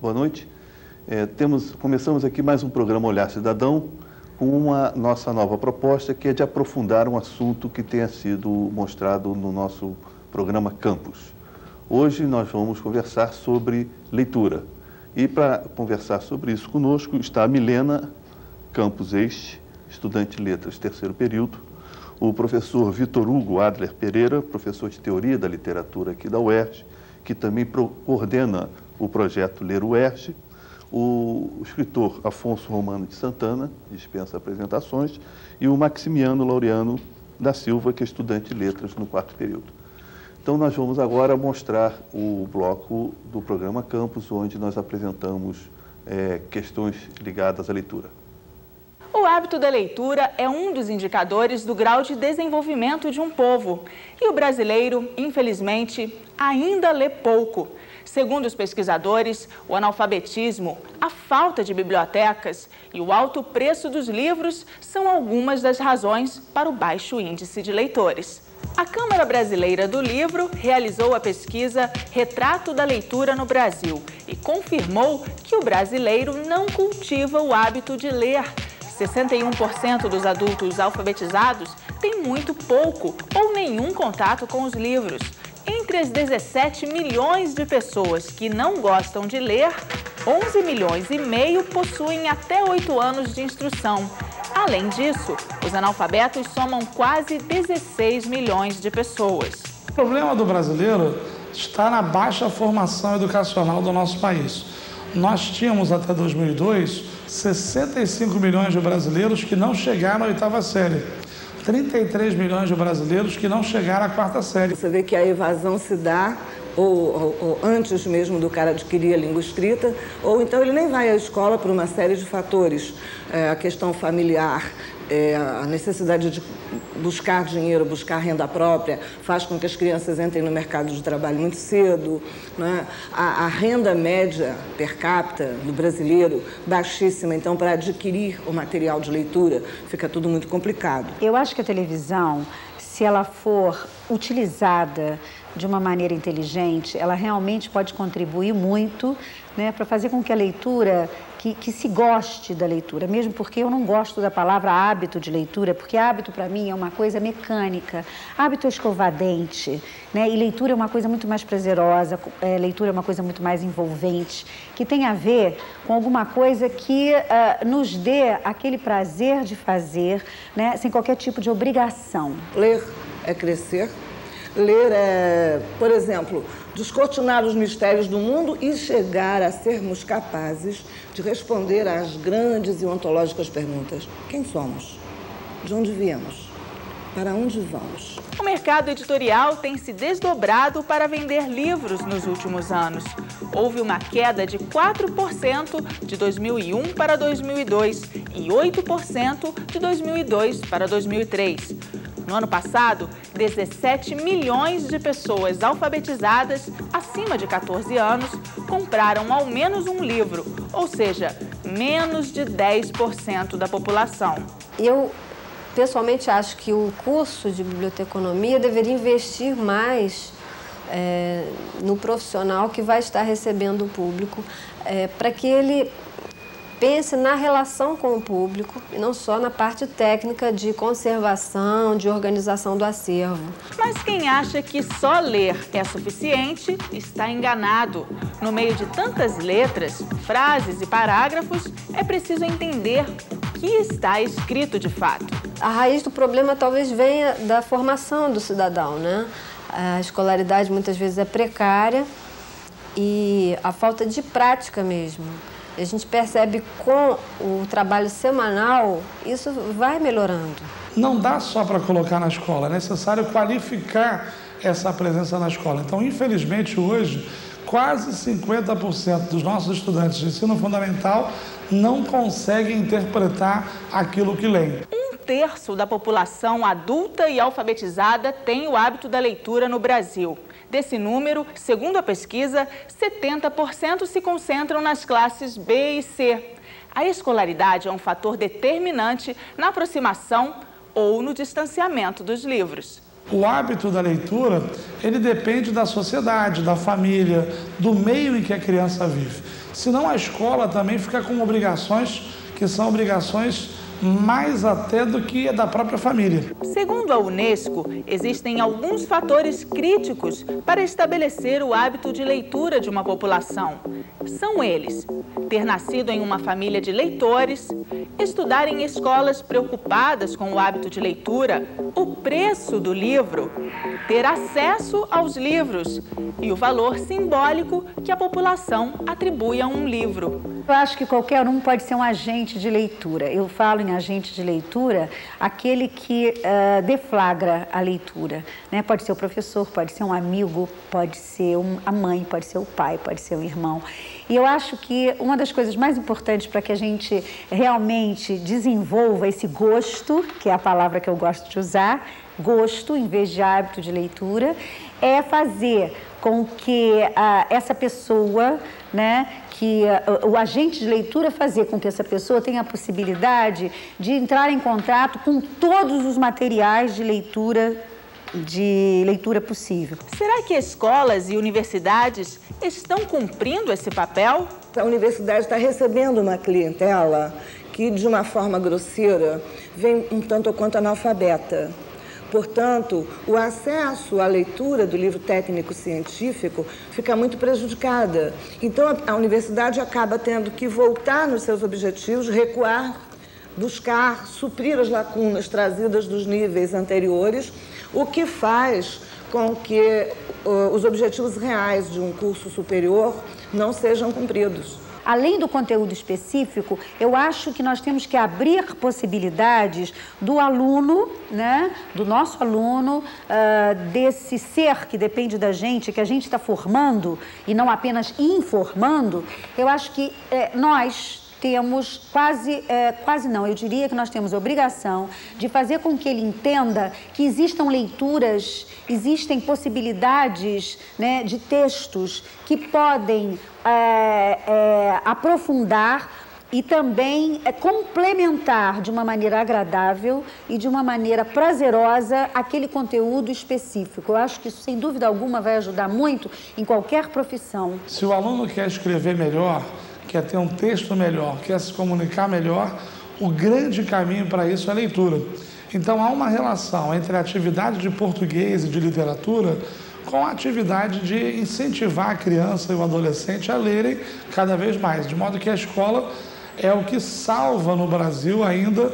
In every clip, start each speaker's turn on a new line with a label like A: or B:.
A: Boa noite. Começamos aqui mais um programa Olhar Cidadão com uma nossa nova proposta, que é de aprofundar um assunto que tenha sido mostrado no nosso programa Campus. Hoje nós vamos conversar sobre leitura. E para conversar sobre isso conosco está a Milena Campos Este, estudante de letras, terceiro período, o professor Vitor Hugo Adler Pereira, professor de teoria da literatura aqui da UERJ, que também coordena o projeto Ler UERJ, o escritor Afonso Romano de Santana, dispensa apresentações, e o Maximiano Laureano da Silva, que é estudante de letras no quarto período. Então, nós vamos agora mostrar o bloco do programa Campus, onde nós apresentamos questões ligadas à leitura.
B: O hábito da leitura é um dos indicadores do grau de desenvolvimento de um povo. E o brasileiro, infelizmente, ainda lê pouco. Segundo os pesquisadores, o analfabetismo, a falta de bibliotecas e o alto preço dos livros são algumas das razões para o baixo índice de leitores. A Câmara Brasileira do Livro realizou a pesquisa Retrato da Leitura no Brasil e confirmou que o brasileiro não cultiva o hábito de ler. 61% dos adultos alfabetizados têm muito pouco ou nenhum contato com os livros. Entre as 17 milhões de pessoas que não gostam de ler, 11 milhões e meio possuem até 8 anos de instrução. Além disso, os analfabetos somam quase 16 milhões de pessoas.
C: O problema do brasileiro está na baixa formação educacional do nosso país. Nós tínhamos até 2002 65 milhões de brasileiros que não chegaram à oitava série. 33 milhões de brasileiros que não chegaram à quarta série.
D: Você vê que a evasão se dá ou antes mesmo do cara adquirir a língua escrita, ou então ele nem vai à escola por uma série de fatores. A questão familiar, a necessidade de buscar dinheiro, buscar renda própria, faz com que as crianças entrem no mercado de trabalho muito cedo, né? A renda média per capita do brasileiro baixíssima, então para adquirir o material de leitura fica tudo muito complicado.
E: Eu acho que a televisão, se ela for utilizada de uma maneira inteligente, ela realmente pode contribuir muito, né, para fazer com que a leitura, que se goste da leitura, mesmo porque eu não gosto da palavra hábito de leitura, porque hábito para mim é uma coisa mecânica, hábito é escovar dente, né, e leitura é uma coisa muito mais prazerosa, leitura é uma coisa muito mais envolvente, que tem a ver com alguma coisa que nos dê aquele prazer de fazer, né, sem qualquer tipo de obrigação.
D: Ler é crescer. Ler é, por exemplo, descortinar os mistérios do mundo e chegar a sermos capazes de responder às grandes e ontológicas perguntas. Quem somos? De onde viemos? Para onde vamos?
B: O mercado editorial tem se desdobrado para vender livros nos últimos anos. Houve uma queda de 4% de 2001 para 2002 e 8% de 2002 para 2003. No ano passado, 17 milhões de pessoas alfabetizadas acima de 14 anos compraram ao menos um livro, ou seja, menos de 10% da população.
F: Eu, pessoalmente, acho que o curso de biblioteconomia deveria investir mais no profissional que vai estar recebendo o público, para que ele pense na relação com o público e não só na parte técnica de conservação, de organização do acervo.
B: Mas quem acha que só ler é suficiente está enganado. No meio de tantas letras, frases e parágrafos, é preciso entender o que está escrito de fato.
F: A raiz do problema talvez venha da formação do cidadão, né? A escolaridade muitas vezes é precária e a falta de prática mesmo. A gente percebe com o trabalho semanal, isso vai melhorando.
C: Não dá só para colocar na escola, é necessário qualificar essa presença na escola. Então, infelizmente, hoje, quase 50% dos nossos estudantes de ensino fundamental não conseguem interpretar aquilo que leem.
B: 1/3 da população adulta e alfabetizada tem o hábito da leitura no Brasil. Desse número, segundo a pesquisa, 70% se concentram nas classes B e C. A escolaridade é um fator determinante na aproximação ou no distanciamento dos livros.
C: O hábito da leitura, ele depende da sociedade, da família, do meio em que a criança vive. Senão a escola também fica com obrigações que são obrigações mais até do que da própria família.
B: Segundo a Unesco, existem alguns fatores críticos para estabelecer o hábito de leitura de uma população. São eles: ter nascido em uma família de leitores, estudar em escolas preocupadas com o hábito de leitura, o preço do livro, ter acesso aos livros e o valor simbólico que a população atribui a um livro.
E: Eu acho que qualquer um pode ser um agente de leitura. Eu falo em agente de leitura, aquele que deflagra a leitura, né? Pode ser o professor, pode ser um amigo, pode ser a mãe, pode ser o pai, pode ser o irmão. E eu acho que uma das coisas mais importantes para que a gente realmente desenvolva esse gosto, que é a palavra que eu gosto de usar, gosto em vez de hábito de leitura, é fazer com que essa pessoa, né, que o agente de leitura fazer com que essa pessoa tenha a possibilidade de entrar em contato com todos os materiais de leitura possível.
B: Será que escolas e universidades estão cumprindo esse papel?
D: A universidade está recebendo uma clientela que, de uma forma grosseira, vem um tanto ou quanto analfabeta. Portanto, o acesso à leitura do livro técnico-científico fica muito prejudicada. Então, a universidade acaba tendo que voltar nos seus objetivos, recuar, buscar, suprir as lacunas trazidas dos níveis anteriores, o que faz com que os objetivos reais de um curso superior não sejam cumpridos.
E: Além do conteúdo específico, eu acho que nós temos que abrir possibilidades do aluno, né, do nosso aluno, desse ser que depende da gente, que a gente está formando e não apenas informando. Eu acho que nós temos eu diria que nós temos a obrigação de fazer com que ele entenda que existam leituras, existem possibilidades, né, de textos que podem aprofundar e também complementar de uma maneira agradável e de uma maneira prazerosa aquele conteúdo específico. Eu acho que isso, sem dúvida alguma, vai ajudar muito em qualquer profissão.
C: Se o aluno quer escrever melhor, quer ter um texto melhor, quer se comunicar melhor, o grande caminho para isso é a leitura. Então, há uma relação entre a atividade de português e de literatura com a atividade de incentivar a criança e o adolescente a lerem cada vez mais, de modo que a escola é o que salva no Brasil ainda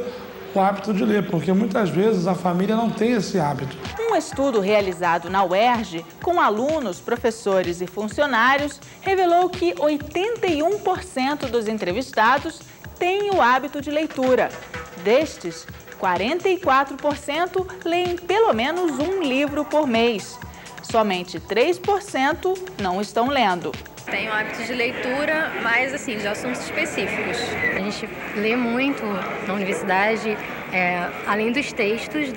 C: o hábito de ler, porque muitas vezes a família não tem esse hábito.
B: Um estudo realizado na UERJ com alunos, professores e funcionários revelou que 81% dos entrevistados têm o hábito de leitura. Destes, 44% leem pelo menos um livro por mês. Somente 3% não estão lendo.
G: Tenho hábito de leitura, mas assim, de assuntos específicos. A gente lê muito na universidade, além dos textos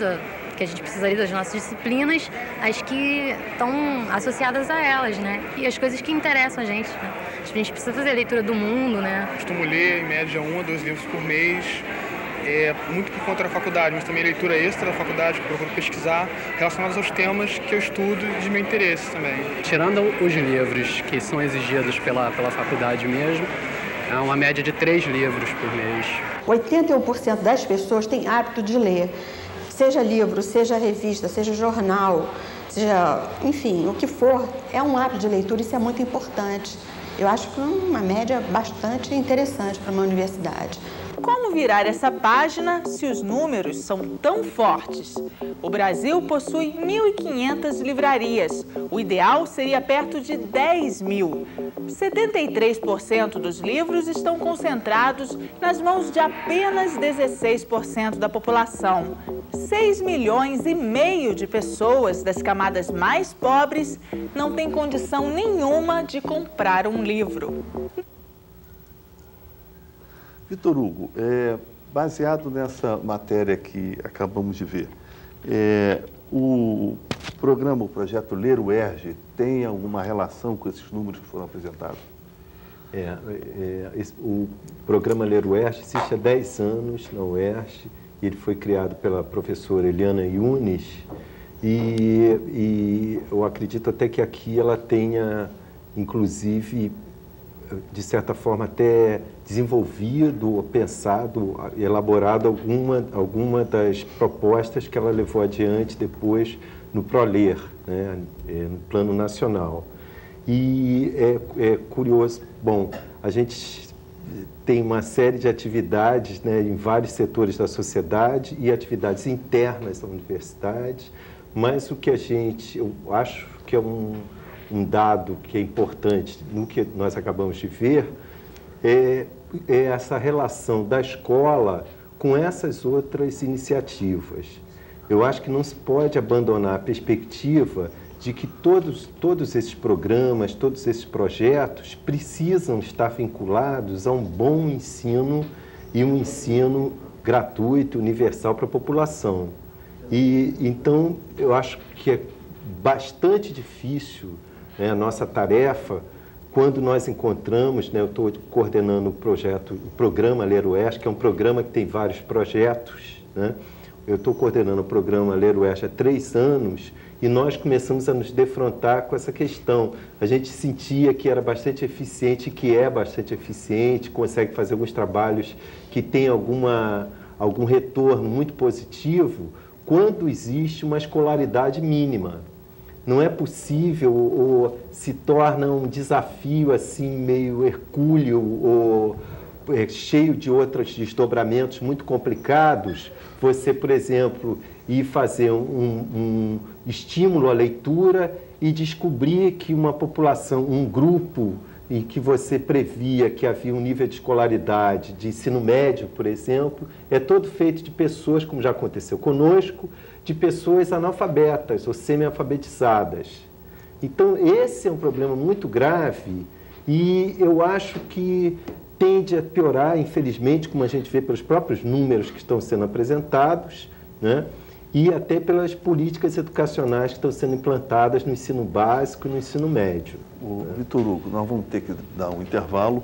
G: que a gente precisaria das nossas disciplinas, as que estão associadas a elas, né? E as coisas que interessam a gente, né? A gente precisa fazer a leitura do mundo, né?
H: Costumo ler, em média, 1 ou 2 livros por mês. Muito por conta da faculdade, mas também leitura extra da faculdade, que eu procuro pesquisar, relacionados aos temas que eu estudo e de meu interesse também.
I: Tirando os livros que são exigidos pela faculdade mesmo, é uma média de 3 livros por mês.
J: 81% das pessoas têm hábito de ler, seja livro, seja revista, seja jornal, seja, enfim, o que for, é um hábito de leitura, isso é muito importante. Eu acho que é uma média bastante interessante para uma universidade.
B: Como virar essa página se os números são tão fortes? O Brasil possui 1.500 livrarias. O ideal seria perto de 10.000. 73% dos livros estão concentrados nas mãos de apenas 16% da população. 6,5 milhões de pessoas das camadas mais pobres não têm condição nenhuma de comprar um livro.
A: Vitor Hugo, baseado nessa matéria que acabamos de ver, o programa, o projeto Ler UERJ, tem alguma relação com esses números que foram apresentados?
K: O programa Ler UERJ existe há 10 anos na UERJ, e ele foi criado pela professora Eliana Yunis, E eu acredito até que aqui ela tenha, inclusive, de certa forma, até desenvolvido, pensado, elaborado alguma das propostas que ela levou adiante depois no ProLer, né, no plano nacional. E é curioso, bom, a gente tem uma série de atividades, né, em vários setores da sociedade e atividades internas da universidade, mas o que eu acho que é um dado que é importante no que nós acabamos de ver é essa relação da escola com essas outras iniciativas. Eu acho que não se pode abandonar a perspectiva de que todos esses programas, todos esses projetos precisam estar vinculados a um bom ensino e um ensino gratuito, universal para a população. E então eu acho que é bastante difícil, né, a nossa tarefa quando nós encontramos, né, eu estou coordenando o programa Ler Oeste, que é um programa que tem vários projetos, né? Eu estou coordenando o programa Ler Oeste há 3 anos e nós começamos a nos defrontar com essa questão. A gente sentia que era bastante eficiente, que é bastante eficiente, consegue fazer alguns trabalhos que têm algum retorno muito positivo quando existe uma escolaridade mínima. Não é possível, ou se torna um desafio assim meio hercúleo ou cheio de outros desdobramentos muito complicados, você, por exemplo, ir fazer um estímulo à leitura e descobrir que uma população, um grupo em que você previa que havia um nível de escolaridade de ensino médio, por exemplo, é todo feito de pessoas, como já aconteceu conosco, de pessoas analfabetas ou semi-alfabetizadas. Então, esse é um problema muito grave e eu acho que tende a piorar, infelizmente, como a gente vê pelos próprios números que estão sendo apresentados, né? E até pelas políticas educacionais que estão sendo implantadas no ensino básico e no ensino médio.
A: Vitor Hugo, nós vamos ter que dar um intervalo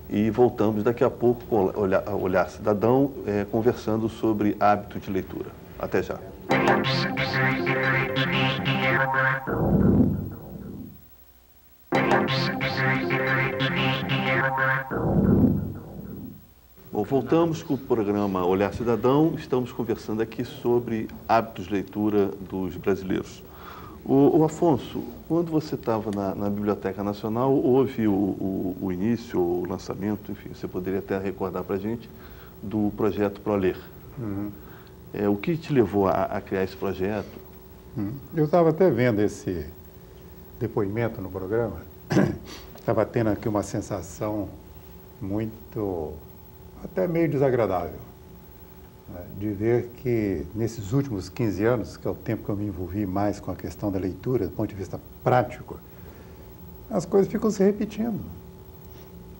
A: e voltamos daqui a pouco com o Olhar Cidadão, conversando sobre hábito de leitura. Até já. Bom, voltamos com o programa Olhar Cidadão. Estamos conversando aqui sobre hábitos de leitura dos brasileiros. O Afonso, quando você estava na Biblioteca Nacional, houve o início, o lançamento, enfim, você poderia até recordar para a gente, do projeto ProLer.
L: Uhum.
A: O que te levou a criar esse projeto?
L: Eu estava até vendo esse depoimento no programa, estava tendo aqui uma sensação muito, até meio desagradável, né, de ver que nesses últimos 15 anos, que é o tempo que eu me envolvi mais com a questão da leitura, do ponto de vista prático, as coisas ficam se repetindo,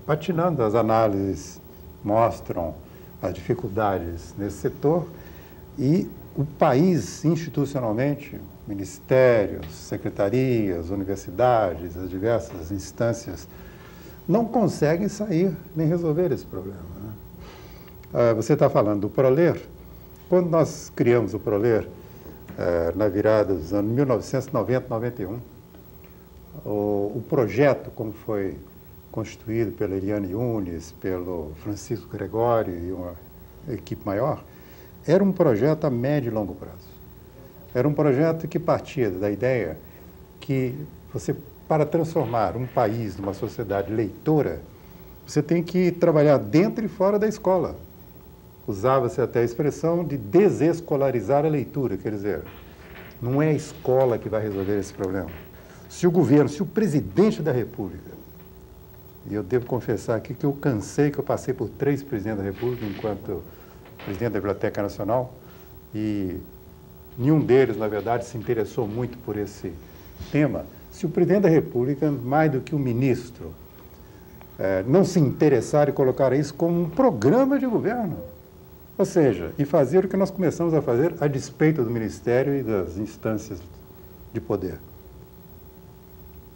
L: patinando. As análises mostram as dificuldades nesse setor e o país, institucionalmente, ministérios, secretarias, universidades, as diversas instâncias, não conseguem sair nem resolver esse problema, né? Você está falando do ProLer. Quando nós criamos o ProLer, na virada dos anos 1990, 91, o projeto, como foi constituído pela Eliane Yunes, pelo Francisco Gregório e uma equipe maior, era um projeto a médio e longo prazo. Era um projeto que partia da ideia que você, para transformar um país numa sociedade leitora, você tem que trabalhar dentro e fora da escola. Usava-se até a expressão de desescolarizar a leitura, quer dizer, não é a escola que vai resolver esse problema. Se o governo, se o presidente da República, e eu devo confessar aqui que eu cansei, que eu passei por 3 presidentes da República enquanto presidente da Biblioteca Nacional, e nenhum deles, na verdade, se interessou muito por esse tema. Se o presidente da República, mais do que o ministro, não se interessar e colocar isso como um programa de governo, ou seja, e fazer o que nós começamos a fazer a despeito do Ministério e das instâncias de poder.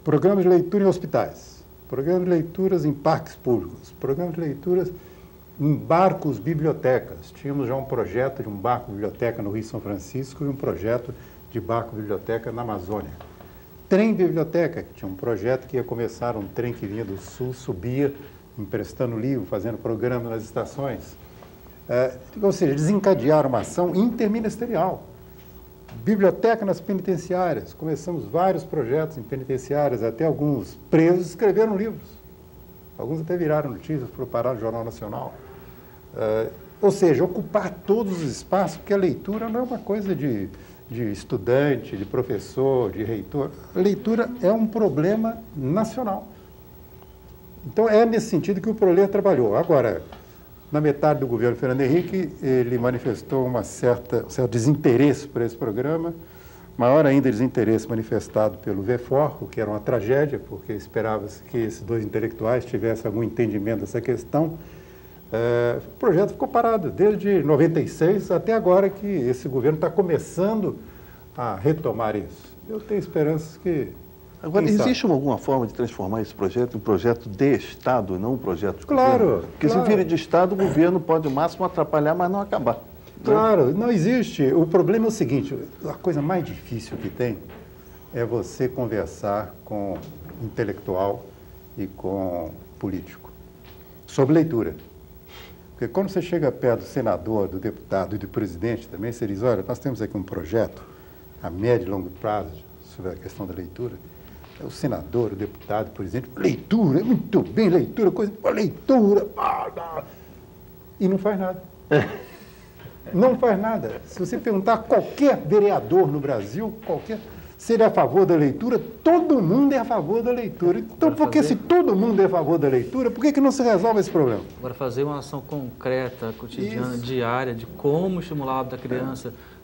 L: Programa de leitura em hospitais, programa de leituras em parques públicos, programa de leituras em barcos bibliotecas. Tínhamos já um projeto de um barco biblioteca no Rio São Francisco e um projeto de barco-biblioteca na Amazônia. Trem-biblioteca, que tinha um projeto que ia começar, um trem que vinha do sul, subia, emprestando livro, fazendo programa nas estações. Ou seja, desencadearam uma ação interministerial. Biblioteca nas penitenciárias. Começamos vários projetos em penitenciárias, até alguns presos escreveram livros. Alguns até viraram notícias, foram parar no Jornal Nacional. Ou seja, ocupar todos os espaços, porque a leitura não é uma coisa de estudante, de professor, de reitor. A leitura é um problema nacional. Então, é nesse sentido que o Proler trabalhou. Agora, na metade do governo Fernando Henrique, ele manifestou um certo desinteresse por esse programa, maior ainda desinteresse manifestado pelo VFOR, o que era uma tragédia, porque esperava-se que esses dois intelectuais tivessem algum entendimento dessa questão. O projeto ficou parado desde 96 até agora, que esse governo está começando a retomar isso. Eu tenho esperanças que...
A: Agora, existe alguma forma de transformar esse projeto em um projeto de Estado e não um projeto de
L: governo?
A: Claro. Porque se vira de Estado, o governo pode, no máximo, atrapalhar, mas não acabar.
L: Claro, não existe. O problema é o seguinte, a coisa mais difícil que tem é você conversar com intelectual e com político sobre leitura. Porque quando você chega perto do senador, do deputado e do presidente também, você diz, olha, nós temos aqui um projeto a médio e longo prazo sobre a questão da leitura. O senador, o deputado, o presidente, leitura, muito bem, leitura, coisa, leitura, e não faz nada. Não faz nada. Se você perguntar a qualquer vereador no Brasil, se ele é a favor da leitura, todo mundo é a favor da leitura. Então, se todo mundo é a favor da leitura, por que não se resolve esse problema?
M: Agora, fazer uma ação concreta, cotidiana, diária, de como estimular o hábito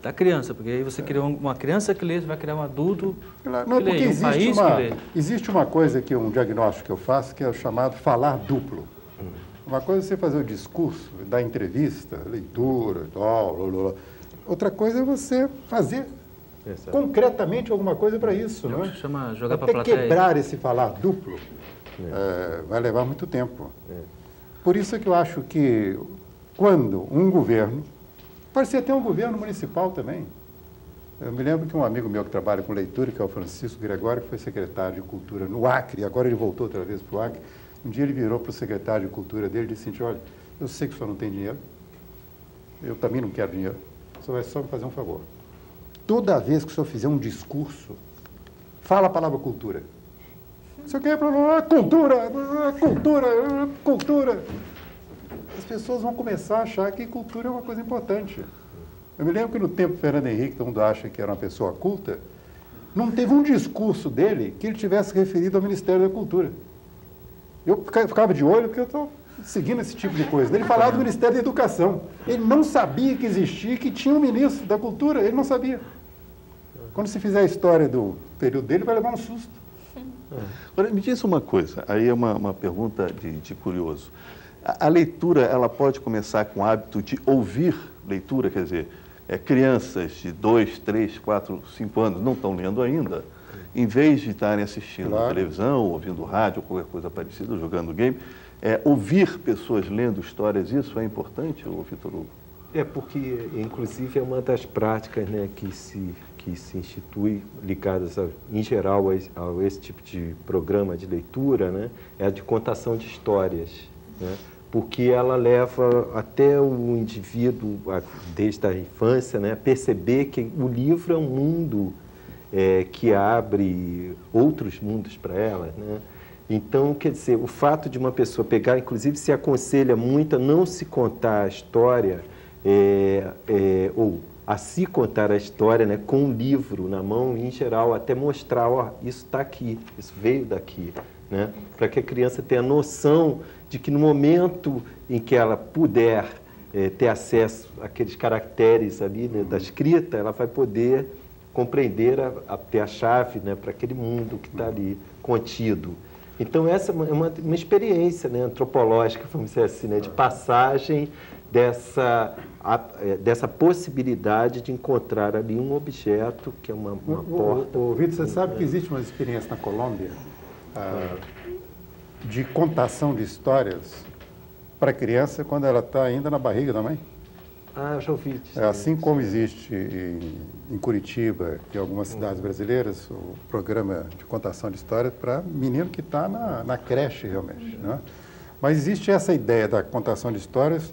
M: da criança, porque aí você cria uma criança que lê, você vai criar um adulto que lê, um país que lê.
L: Existe uma coisa, um diagnóstico que eu faço, que é o chamado falar duplo. Uma coisa é você fazer o discurso, dar entrevista, leitura, tal, outra coisa é você fazer concretamente alguma coisa para isso, não é?
M: Chama jogar para a plateia.
L: Quebrar esse falar duplo vai levar muito tempo. Por isso é que eu acho que quando um governo, pode ser até um governo municipal também. Eu me lembro que um amigo meu que trabalha com leitura, que é o Francisco Gregório, que foi secretário de Cultura no Acre, e agora ele voltou outra vez para o Acre. Um dia ele virou para o secretário de Cultura dele e disse assim, olha, eu sei que o senhor não tem dinheiro, eu também não quero dinheiro, o senhor vai só me fazer um favor. Toda vez que o senhor fizer um discurso, fala a palavra cultura. O senhor quer falar cultura. As pessoas vão começar a achar que cultura é uma coisa importante. Eu me lembro que no tempo do Fernando Henrique, todo mundo acha que era uma pessoa culta, não teve um discurso dele que ele tivesse referido ao Ministério da Cultura. Eu ficava de olho porque eu estou seguindo esse tipo de coisa. Ele falava do Ministério da Educação. Ele não sabia que existia, que tinha um ministro da Cultura. Ele não sabia. Quando se fizer a história do período dele, vai levar um susto.
A: Agora, me diz uma coisa, aí é uma pergunta de curioso. A leitura, ela pode começar com o hábito de ouvir leitura, quer dizer, crianças de 2, 3, 4, 5 anos não estão lendo ainda, em vez de estarem assistindo televisão, ouvindo rádio, ou qualquer coisa parecida, jogando game, ouvir pessoas lendo histórias, isso é importante, Vitor Hugo?
K: Porque, inclusive, é uma das práticas, né, que se institui ligadas, em geral, a esse tipo de programa de leitura, né, é a de contação de histórias, né, porque ela leva até o indivíduo, desde a infância, né, a perceber que o livro é um mundo que abre outros mundos para ela, né? Então, quer dizer, o fato de uma pessoa pegar, inclusive se aconselha muito a não se contar a história, ou a se contar a história, né, com um livro na mão, em geral, até mostrar, ó, isso está aqui, isso veio daqui, né? Para que a criança tenha noção de que no momento em que ela puder ter acesso àqueles caracteres ali, né, da escrita, ela vai poder compreender, ter a chave, né, para aquele mundo que está ali contido. Então, essa é uma experiência, né, antropológica, vamos dizer assim, né, de passagem dessa possibilidade de encontrar ali um objeto que é uma porta.
L: Vitor, você sabe que existe uma experiência na Colômbia de contação de histórias para a criança quando ela está ainda na barriga da mãe?
K: Ah, já ouvi.
L: Assim como existe em Curitiba e algumas cidades brasileiras o programa de contação de história para menino que está na creche realmente, né? Mas existe essa ideia da contação de histórias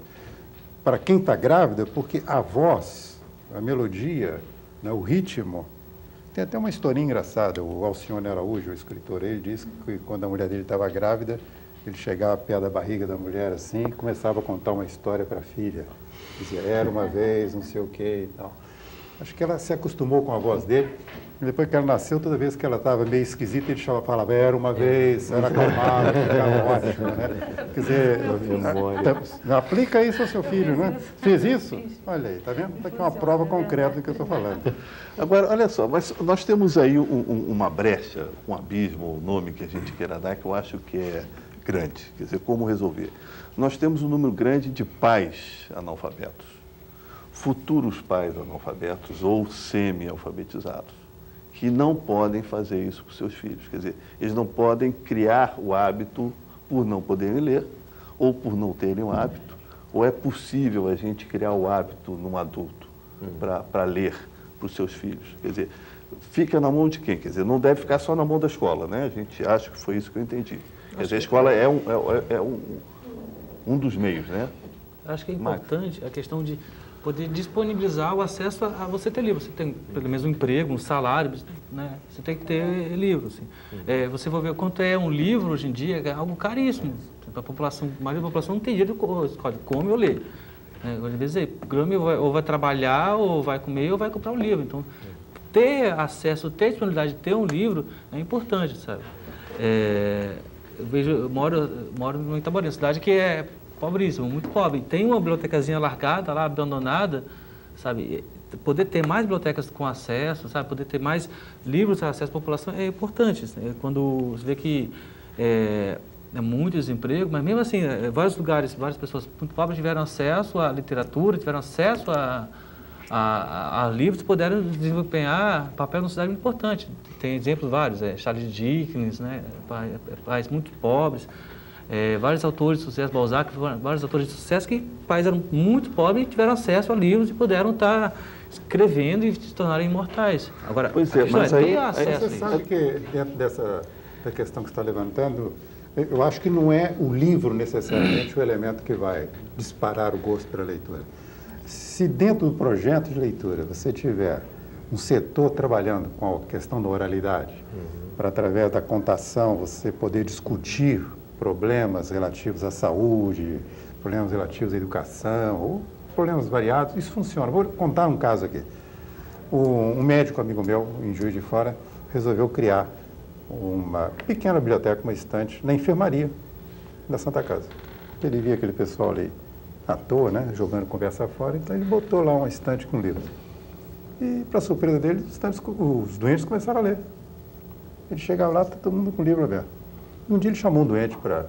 L: para quem está grávida, porque a voz, a melodia, né, o ritmo. Tem até uma historinha engraçada. O Alcione Araújo, o escritor, ele disse que quando a mulher dele estava grávida, ele chegava perto da barriga da mulher assim e começava a contar uma história para a filha. Dizia, era uma vez, não sei o quê e tal. Acho que ela se acostumou com a voz dele. E depois que ela nasceu, toda vez que ela estava meio esquisita, ele falava, era uma vez, ela acalmava, ficava ótimo, né? Quer dizer, aplica isso ao seu filho, né? Fez isso? Olha aí, tá vendo? Está aqui uma prova concreta do que eu estou falando.
A: Agora, olha só, mas nós temos aí uma brecha, um abismo, o nome que a gente queira dar, que eu acho que é grande. Quer dizer, como resolver? Nós temos um número grande de pais analfabetos, futuros pais analfabetos ou semi-alfabetizados, que não podem fazer isso com seus filhos. Quer dizer, eles não podem criar o hábito por não poderem ler ou por não terem o hábito. Ou é possível a gente criar o hábito num adulto para ler para os seus filhos? Quer dizer, fica na mão de quem? Quer dizer, não deve ficar só na mão da escola, né? A gente acha que foi isso que eu entendi. Quer dizer, a escola é um dos meios, né?
M: Acho que é importante a questão de poder disponibilizar o acesso a você ter livro. Você tem pelo menos um emprego, um salário, né? Você tem que ter livro. Assim. Você vai ver quanto é um livro hoje em dia, é algo caríssimo. A população, a maioria da população não tem dinheiro de come ou ler. Às vezes, ou vai trabalhar, ou vai comer, ou vai comprar um livro. Então, ter acesso, ter disponibilidade de ter um livro é importante, sabe? Eu moro no Itaboraí, uma cidade que é pobríssima, muito pobre. Tem uma bibliotecazinha largada lá, abandonada, sabe? Poder ter mais bibliotecas com acesso, sabe? Poder ter mais livros de acesso à população é importante. Quando você vê que é muito desemprego, mas mesmo assim, vários lugares, várias pessoas muito pobres tiveram acesso à literatura, tiveram acesso a livros e puderam desempenhar papel numa sociedade muito importante. Tem exemplos vários, Charles Dickens, né? Pais muito pobres. Vários autores de sucesso, Balzac, vários autores de sucesso que pais eram muito pobres e tiveram acesso a livros e puderam estar escrevendo e se tornarem imortais. Agora,
L: mas aí você sabe que dentro da questão que você está levantando, eu acho que não é o livro necessariamente o elemento que vai disparar o gosto pela leitura. Se dentro do projeto de leitura você tiver um setor trabalhando com a questão da oralidade, para através da contação você poder discutir problemas relativos à saúde, problemas relativos à educação, ou problemas variados, isso funciona. Vou contar um caso aqui. Um médico amigo meu, em Juiz de Fora, resolveu criar uma pequena biblioteca, uma estante, na enfermaria da Santa Casa. Ele via aquele pessoal ali à toa, né, jogando conversa fora, então ele botou lá uma estante com livros. E, para surpresa dele, os doentes começaram a ler. Ele chegava lá, todo mundo com o livro aberto. Um dia ele chamou um doente para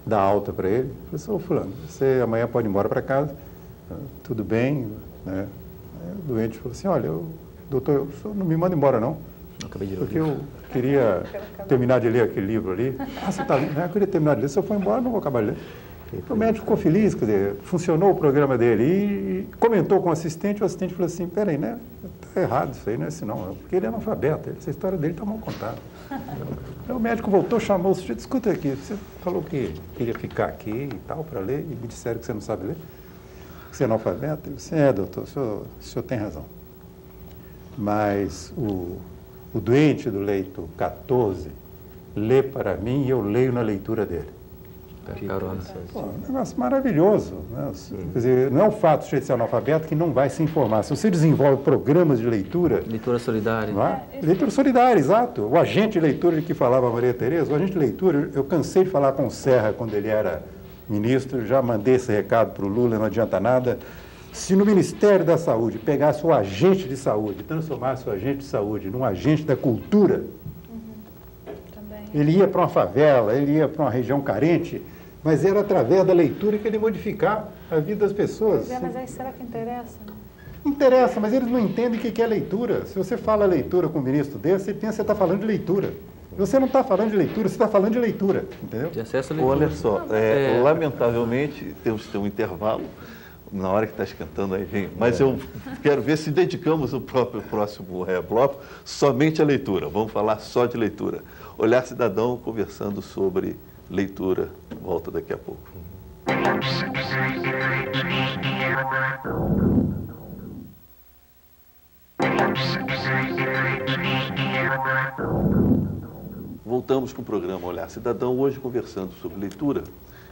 L: dar alta para ele. Falou assim, ô fulano, você amanhã pode ir embora para casa, tudo bem, né? Aí o doente falou assim, olha, doutor, o senhor não me manda embora não, porque eu queria terminar de ler aquele livro ali. Ah, você está lendo? Eu queria terminar de ler, se eu for embora não vou acabar de ler. O médico ficou feliz, quer dizer, funcionou o programa dele e comentou com o assistente falou assim, peraí, né, está errado isso aí, não é assim não, porque ele é analfabeto, essa história dele está mal contada. Aí o médico voltou, chamou o sujeito, escuta aqui, você falou que queria ficar aqui e tal para ler, e me disseram que você não sabe ler, que você é analfabeto. Ele disse, doutor, o senhor tem razão. Mas o doente do leito 14 lê para mim e eu leio na leitura dele. Um negócio maravilhoso. Né? Quer dizer, não é o fato de ser analfabeto que não vai se informar. Se você desenvolve programas de leitura...
M: Leitura solidária.
L: Leitura solidária, exato. O agente de leitura de que falava a Maria Tereza, o agente de leitura, eu cansei de falar com o Serra quando ele era ministro, já mandei esse recado para o Lula, não adianta nada. Se no Ministério da Saúde pegasse o agente de saúde, transformasse o agente de saúde num agente da cultura, ele ia para uma favela, ele ia para uma região carente, mas era através da leitura que ele ia modificar a vida das pessoas.
E: Mas aí será que interessa?
L: Interessa, mas eles não entendem o que é leitura. Se você fala leitura com um ministro desse, ele pensa que você está falando de leitura. Você não está falando de leitura, você está falando de leitura, entendeu?
M: De acesso à leitura.
A: Olha só, lamentavelmente, temos que ter um intervalo. na hora que está esquentando aí vem. Mas eu quero ver se dedicamos o próximo bloco somente à leitura. Vamos falar só de leitura. Olhar Cidadão conversando sobre leitura. Volta daqui a pouco. Voltamos com o programa Olhar Cidadão, hoje conversando sobre leitura.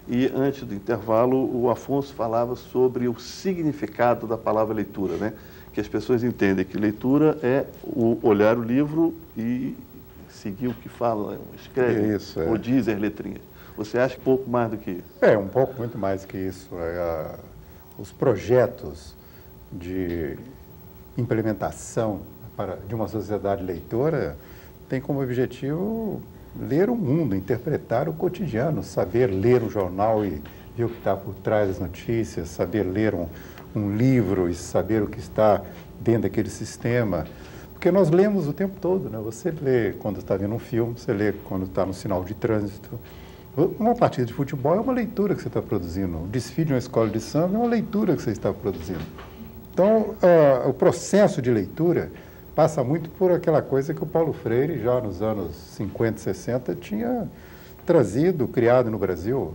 A: E antes do intervalo, o Afonso falava sobre o significado da palavra leitura, né? Que as pessoas entendem que leitura é olhar o livro e seguir o que fala, escreve,
L: isso,
A: ou diz as letrinhas. Você acha pouco mais do que isso?
L: Um pouco muito mais que isso. Os projetos de implementação de uma sociedade leitora têm como objetivo ler o mundo, interpretar o cotidiano, saber ler um jornal e ver o que está por trás das notícias, saber ler um livro e saber o que está dentro daquele sistema. Porque nós lemos o tempo todo, né? Você lê quando está vendo um filme, você lê quando está no sinal de trânsito. Uma partida de futebol é uma leitura que você está produzindo. O desfile de uma escola de samba é uma leitura que você está produzindo. Então, o processo de leitura passa muito por aquela coisa que o Paulo Freire, já nos anos 50, 60, tinha trazido, criado no Brasil.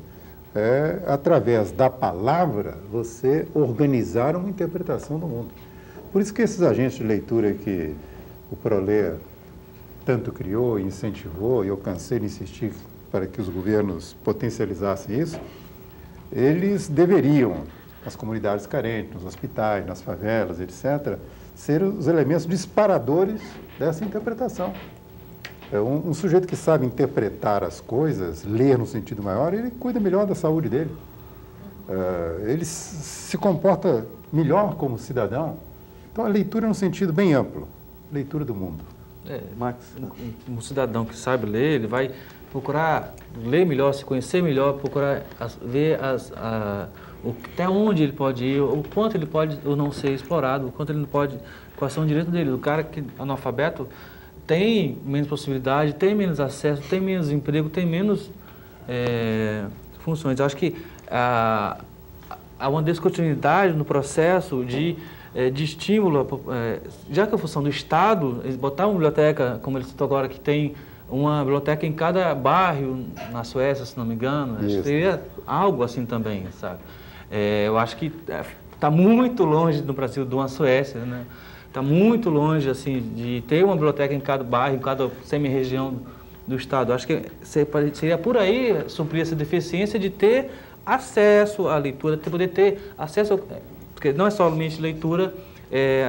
L: Através da palavra, você organizar uma interpretação do mundo. Por isso que esses agentes de leitura que o Prolé tanto criou e incentivou, e eu cansei de insistir para que os governos potencializassem isso, eles deveriam, nas comunidades carentes, nos hospitais, nas favelas, etc., ser os elementos disparadores dessa interpretação. Um sujeito que sabe interpretar as coisas, ler no sentido maior, ele cuida melhor da saúde dele. Ele se comporta melhor como cidadão. Então, a leitura é um sentido bem amplo, leitura do mundo.
A: Max?
M: Um cidadão que sabe ler, ele vai procurar ler melhor, se conhecer melhor, procurar ver até onde ele pode ir, o quanto ele pode ou não ser explorado, o quanto ele não pode, quais são os direitos dele. O cara que é analfabeto tem menos possibilidade, tem menos acesso, tem menos emprego, tem menos funções. Eu acho que há uma descontinuidade no processo de estímulo, já que a função do Estado, botar uma biblioteca, como ele citou agora, que tem uma biblioteca em cada bairro, na Suécia, se não me engano, acho que seria algo assim também, sabe? Eu acho que está muito longe no Brasil de uma Suécia, né? Está muito longe, assim, de ter uma biblioteca em cada bairro, em cada semi-região do Estado. Acho que seria por aí suprir essa deficiência de ter acesso à leitura, de poder ter acesso, porque não é somente leitura,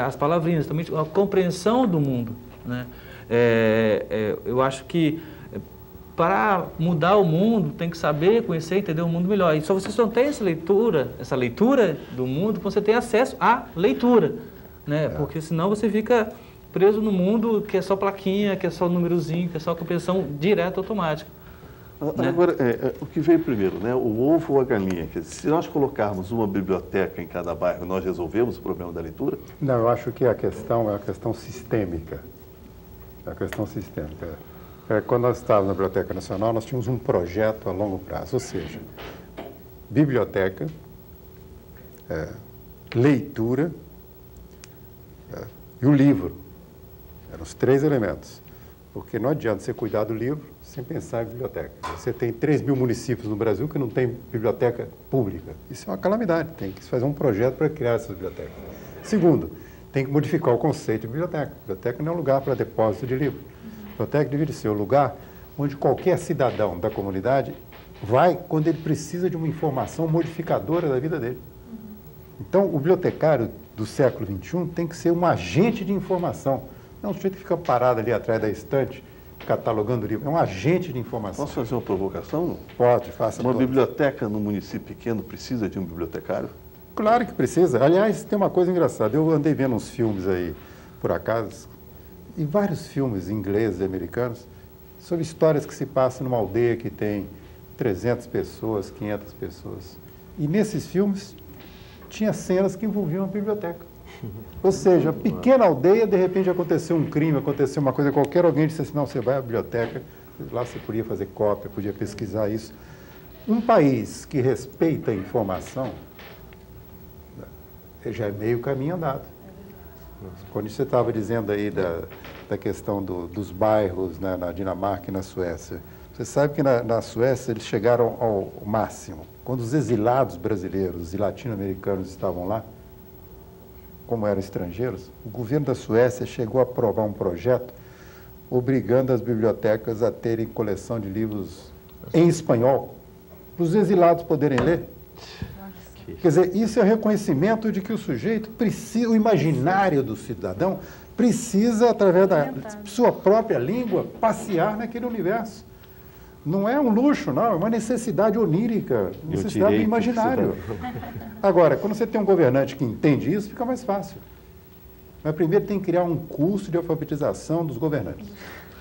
M: as palavrinhas, também a compreensão do mundo, né? Eu acho que para mudar o mundo tem que saber, conhecer, entender o mundo melhor. E você só tem essa leitura do mundo quando você tem acesso à leitura, né? Porque senão você fica preso no mundo que é só plaquinha, que é só númerozinho, que é só compreensão direta, automática. Né?
A: Agora, o que veio primeiro, né? O ovo ou a galinha? Quer dizer, se nós colocarmos uma biblioteca em cada bairro, nós resolvemos o problema da leitura?
L: Não, eu acho que a questão é a questão sistêmica. A questão sistêmica. Quando nós estávamos na Biblioteca Nacional, nós tínhamos um projeto a longo prazo, ou seja, biblioteca, leitura e o livro. Eram os três elementos. Porque não adianta você cuidar do livro sem pensar em biblioteca. Você tem 3 mil municípios no Brasil que não tem biblioteca pública. Isso é uma calamidade. Tem que fazer um projeto para criar essas bibliotecas. Segundo, tem que modificar o conceito de biblioteca. Biblioteca não é um lugar para depósito de livro. Biblioteca deveria ser o lugar onde qualquer cidadão da comunidade vai quando ele precisa de uma informação modificadora da vida dele. Então, o bibliotecário do século XXI tem que ser um agente de informação. Não um sujeito que fica parado ali atrás da estante, catalogando o livro. É um agente de informação.
A: Posso fazer uma provocação?
L: Pode, faça.
A: Uma biblioteca no município pequeno precisa de um bibliotecário?
L: Claro que precisa. Aliás, tem uma coisa engraçada. Eu andei vendo uns filmes aí, por acaso, e vários filmes ingleses e americanos, sobre histórias que se passam numa aldeia que tem 300 pessoas, 500 pessoas. E nesses filmes tinha cenas que envolviam a biblioteca. Ou seja, pequena aldeia, de repente aconteceu um crime, aconteceu uma coisa qualquer, alguém disse assim, não, você vai à biblioteca, lá você podia fazer cópia, podia pesquisar isso. Um país que respeita a informação já é meio caminho andado. Quando você estava dizendo aí da questão dos bairros, né, na Dinamarca e na Suécia, você sabe que na Suécia eles chegaram ao máximo. Quando os exilados brasileiros e latino-americanos estavam lá, como eram estrangeiros, o governo da Suécia chegou a aprovar um projeto obrigando as bibliotecas a terem coleção de livros em espanhol, para os exilados poderem ler. Quer dizer, isso é reconhecimento de que o sujeito precisa, o imaginário do cidadão precisa, através da sua própria língua, passear naquele universo. Não é um luxo, não, é uma necessidade onírica, necessidade do imaginário. Agora, quando você tem um governante que entende isso, fica mais fácil. Mas primeiro tem que criar um curso de alfabetização dos governantes.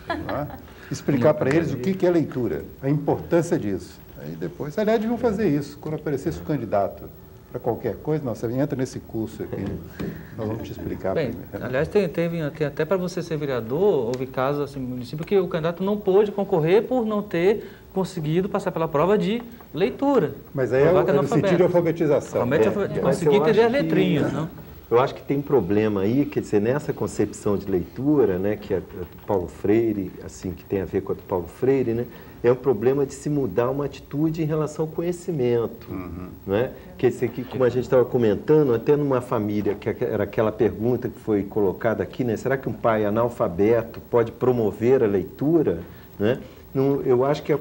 L: Não é? Explicar para eles o que é leitura, a importância disso. Aí depois, aliás, deviam fazer isso, quando aparecesse o candidato para qualquer coisa, não, você entra nesse curso aqui, nós vamos te explicar.
M: Bem,
L: primeiro.
M: aliás, tem até para você ser vereador, houve casos assim, no município que o candidato não pôde concorrer por não ter conseguido passar pela prova de leitura.
L: Mas aí é no sentido de alfabetização.
M: De conseguir entender as letrinhas, não?
K: Eu acho que tem problema aí, quer dizer, nessa concepção de leitura, né, que é do Paulo Freire, assim, que tem a ver com a do Paulo Freire, né, é um problema de se mudar uma atitude em relação ao conhecimento, né? Quer dizer, que, como a gente estava comentando, até numa família, que era aquela pergunta que foi colocada aqui, né, será que um pai analfabeto pode promover a leitura, né? Não, eu acho que a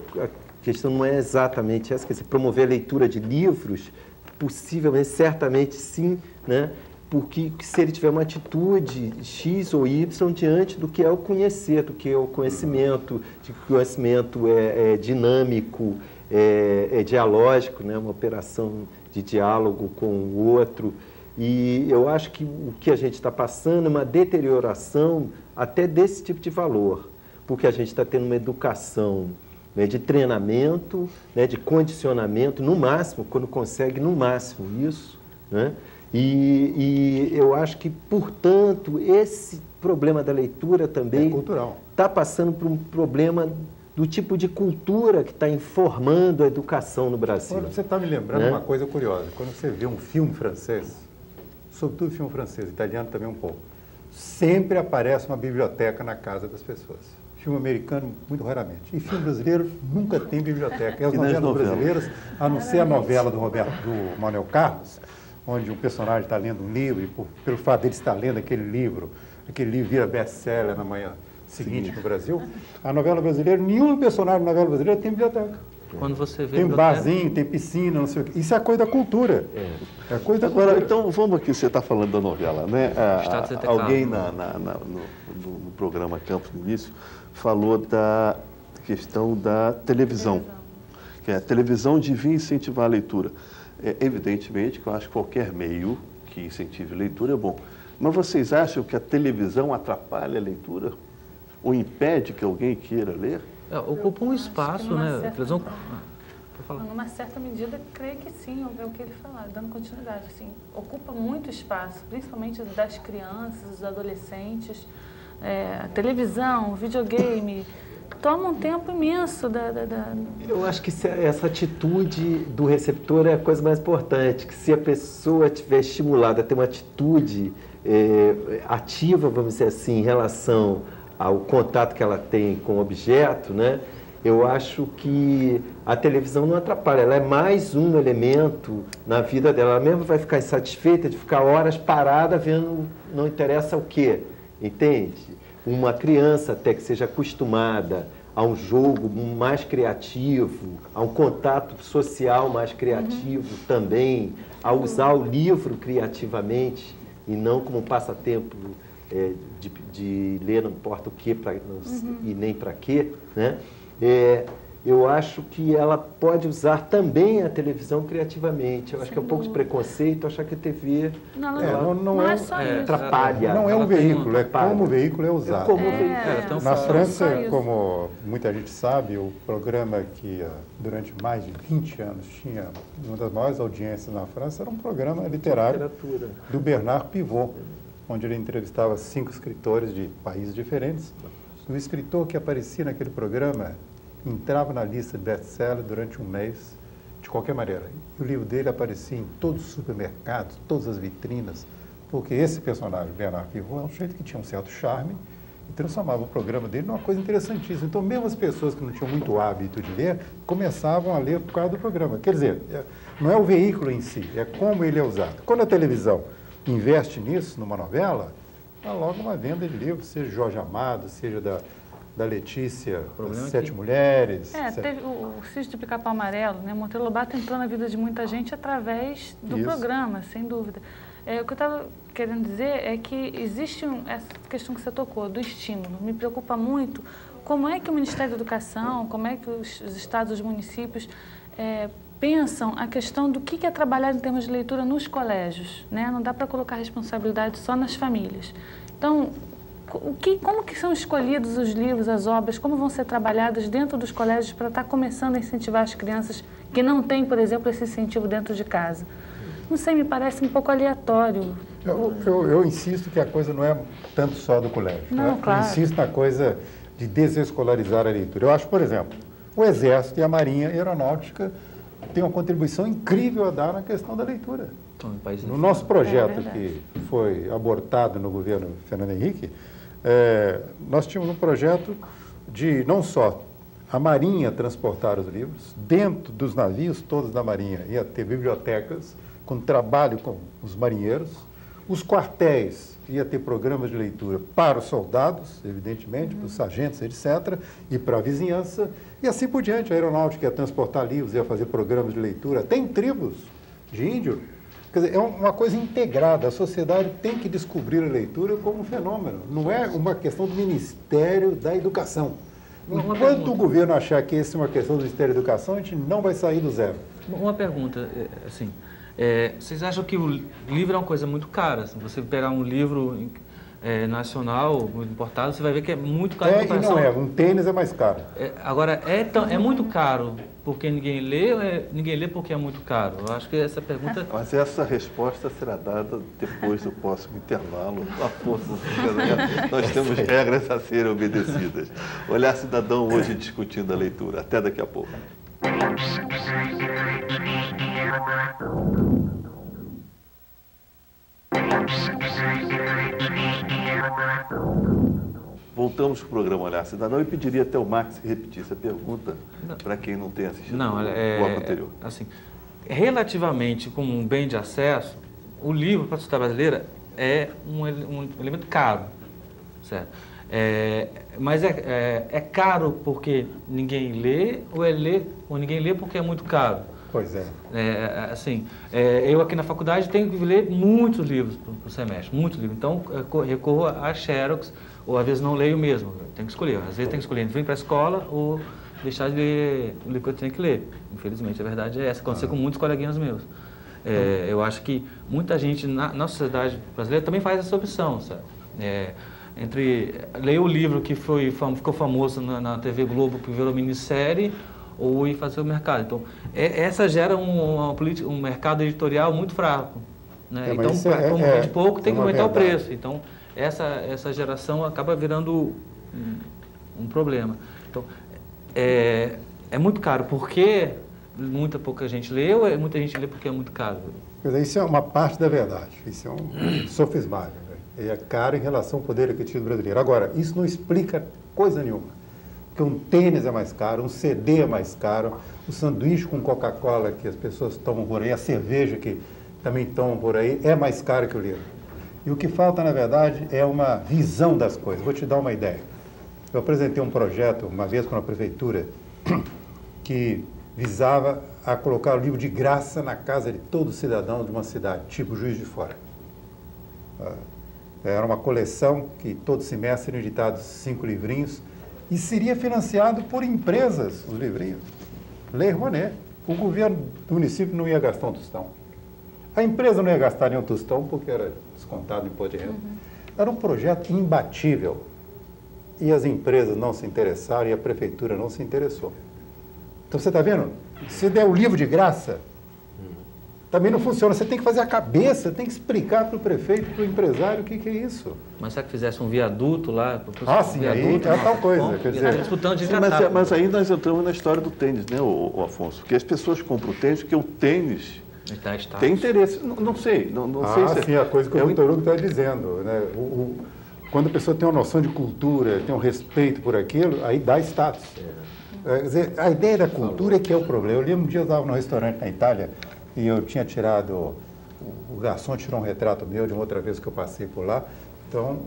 K: questão não é exatamente essa, quer dizer, promover a leitura de livros, possivelmente, certamente sim, né? Porque se ele tiver uma atitude X ou Y diante do que é o conhecer, do que é o conhecimento, de que o conhecimento é dinâmico, é dialógico, né? Uma operação de diálogo com o outro. E eu acho que o que a gente está passando é uma deterioração até desse tipo de valor, porque a gente está tendo uma educação, né, de treinamento, né, de condicionamento, no máximo, quando consegue, no máximo isso, né? E eu acho que, portanto, esse problema da leitura também está passando por um problema do tipo de cultura que está informando a educação no Brasil.
L: Agora, você está me lembrando uma coisa curiosa. Quando você vê um filme francês, sobretudo filme francês, italiano também um pouco, sempre aparece uma biblioteca na casa das pessoas. Filme americano, muito raramente. E filme brasileiro nunca tem biblioteca. E as novelas brasileiras, a não ser a novela do Manuel Carlos, onde um personagem está lendo um livro, e pelo fato dele estar lendo aquele livro vira best-seller na manhã seguinte no Brasil, a novela brasileira, nenhum personagem da novela brasileira tem biblioteca.
M: Quando você vê
L: tem um barzinho, tem piscina, não sei o quê. Isso é coisa da cultura. É coisa da cultura.
A: Então, vamos aqui, você está falando da novela, né? Alguém no programa Campos no início falou da questão da televisão, que a televisão devia incentivar a leitura. Evidentemente que eu acho que qualquer meio que incentive a leitura é bom. Mas vocês acham que a televisão atrapalha a leitura? Ou impede que alguém queira ler?
M: Ocupa um espaço, né? A televisão...
N: Numa certa medida, creio que sim, é o que ele falou, dando continuidade. Assim, ocupa muito espaço, principalmente das crianças, dos adolescentes. A televisão, videogame... toma um tempo imenso
K: Eu acho que essa atitude do receptor é a coisa mais importante, que se a pessoa estiver estimulada a ter uma atitude ativa, vamos dizer assim, em relação ao contato que ela tem com o objeto, né? Eu acho que a televisão não atrapalha, ela é mais um elemento na vida dela. Ela mesmo vai ficar insatisfeita de ficar horas parada vendo não interessa o quê, entende? Uma criança até que seja acostumada a um jogo mais criativo, a um contato social mais criativo também, a usar o livro criativamente e não como um passatempo de ler não importa o que e nem para quê, né? Eu acho que ela pode usar também a televisão criativamente. Eu acho que é um pouco de preconceito achar que a TV
N: não é só isso.
K: Atrapalha.
L: Não é um veículo, é como o veículo é usado. Na França,
N: é
L: como muita gente sabe, o programa que durante mais de 20 anos tinha uma das maiores audiências na França era um programa literário do Bernard Pivot, onde ele entrevistava 5 escritores de países diferentes. O escritor que aparecia naquele programa entrava na lista de best-seller durante um mês, de qualquer maneira. E o livro dele aparecia em todos os supermercados, todas as vitrinas, porque esse personagem, Bernard Pivot, é um sujeito que tinha um certo charme e transformava o programa dele numa coisa interessantíssima. Então, mesmo as pessoas que não tinham muito hábito de ler, começavam a ler por causa do programa. Quer dizer, não é o veículo em si, é como ele é usado. Quando a televisão investe nisso, numa novela, há logo uma venda de livros, seja Jorge Amado, seja da Letícia, Sete Mulheres.
N: Teve o Sítio do Pica-Pau Amarelo, né? Monteiro Lobato entrou na vida de muita gente através do programa, sem dúvida. O que eu estava querendo dizer é que existe essa questão que você tocou, do estímulo. Me preocupa muito como é que o Ministério da Educação, como é que os estados, os municípios pensam a questão do que é trabalhar em termos de leitura nos colégios, né? Não dá para colocar responsabilidade só nas famílias. Então, como que são escolhidos os livros, as obras, como vão ser trabalhadas dentro dos colégios para estar começando a incentivar as crianças que não têm, por exemplo, esse incentivo dentro de casa? Não sei, me parece um pouco aleatório.
L: Eu insisto que a coisa não é tanto só do colégio.
N: Não, claro.
L: Eu insisto na coisa de desescolarizar a leitura. Eu acho, por exemplo, o Exército e a Marinha Aeronáutica têm uma contribuição incrível a dar na questão da leitura. No nosso projeto, que foi abortado no governo Fernando Henrique, nós tínhamos um projeto de não só a Marinha transportar os livros, dentro dos navios todos da Marinha ia ter bibliotecas com trabalho com os marinheiros, os quartéis ia ter programas de leitura para os soldados, evidentemente, para os sargentos, etc., e para a vizinhança, e assim por diante. A aeronáutica ia transportar livros, ia fazer programas de leitura. Tem tribos de índio. Quer dizer, é uma coisa integrada. A sociedade tem que descobrir a leitura como um fenômeno. Não é uma questão do Ministério da Educação. Enquanto o governo achar que essa é uma questão do Ministério da Educação, a gente não vai sair do zero.
M: Uma pergunta, assim, vocês acham que o livro é uma coisa muito cara? Se você pegar um livro nacional, muito importado, você vai ver que é muito caro.
L: E não é, um tênis é mais caro.
M: Agora, é muito caro porque ninguém lê ou ninguém lê porque é muito caro? Eu acho que essa pergunta...
A: Mas essa resposta será dada depois do próximo intervalo. A força do nós temos regras a serem obedecidas. Olhar Cidadão hoje discutindo a leitura. Até daqui a pouco. Voltamos para o programa Olhar Cidadão e pediria até o Max que repetisse a pergunta para quem não tem assistido o bloco anterior.
M: Assim, relativamente como um bem de acesso, o livro para a sociedade brasileira é um elemento caro, certo? Mas é caro porque ninguém lê ou ninguém lê porque é muito caro?
L: Pois é.
M: Eu aqui na faculdade tenho que ler muitos livros por semestre, muitos livros. Então, recorro a Xerox, ou às vezes não leio mesmo, tenho que escolher. Às vezes tenho que escolher entre vir para a escola ou deixar de ler o livro que eu tenho que ler. Infelizmente, a verdade é essa. Aconteceu com muitos coleguinhas meus. Eu acho que muita gente na sociedade brasileira também faz essa opção, sabe? Entre ler o livro que ficou famoso na TV Globo, que virou minissérie, ou ir fazer o mercado. Então, essa gera um mercado editorial muito fraco, né? Então, como vende pouco, tem que aumentar o preço. Então, essa geração acaba virando um problema. Então, é muito caro porque pouca gente lê, ou muita gente lê porque é muito caro?
L: Isso é uma parte da verdade. Isso é um sofismável. É caro em relação ao poder aquisitivo brasileiro. Agora, isso não explica coisa nenhuma. Porque um tênis é mais caro, um CD é mais caro, o sanduíche com Coca-Cola que as pessoas tomam por aí, a cerveja que também tomam por aí, é mais caro que o livro. E o que falta, na verdade, é uma visão das coisas. Vou te dar uma ideia. Eu apresentei um projeto, uma vez com a prefeitura, que visava a colocar o livro de graça na casa de todo cidadão de uma cidade, tipo Juiz de Fora. Era uma coleção que todo semestre seriam editados 5 livrinhos, e seria financiado por empresas, os livrinhos. Lei Rouanet. O governo do município não ia gastar um tostão. A empresa não ia gastar nenhum tostão, porque era descontado em imposto de renda. Era um projeto imbatível. E as empresas não se interessaram e a prefeitura não se interessou. Então, você está vendo? Se der o livro de graça, Também não funciona. Você tem que fazer a cabeça, tem que explicar para o prefeito, para o empresário o que é isso.
M: Mas será que fizesse um viaduto lá?
L: Sim, viaduto, aí é tal coisa. Quer dizer,
M: disputando de
A: mas aí nós entramos na história do tênis, né, o Afonso? Porque as pessoas compram o tênis porque o tênis tem interesse. Não sei. Não sei se
L: sim, a coisa que o Vitor Hugo está dizendo. Né? Quando a pessoa tem uma noção de cultura, tem um respeito por aquilo, aí dá status. Quer dizer, a ideia da cultura é que é o problema. Eu lembro um dia eu estava num restaurante na Itália e eu tinha tirado, o garçom tirou um retrato meu de uma outra vez que eu passei por lá. Então,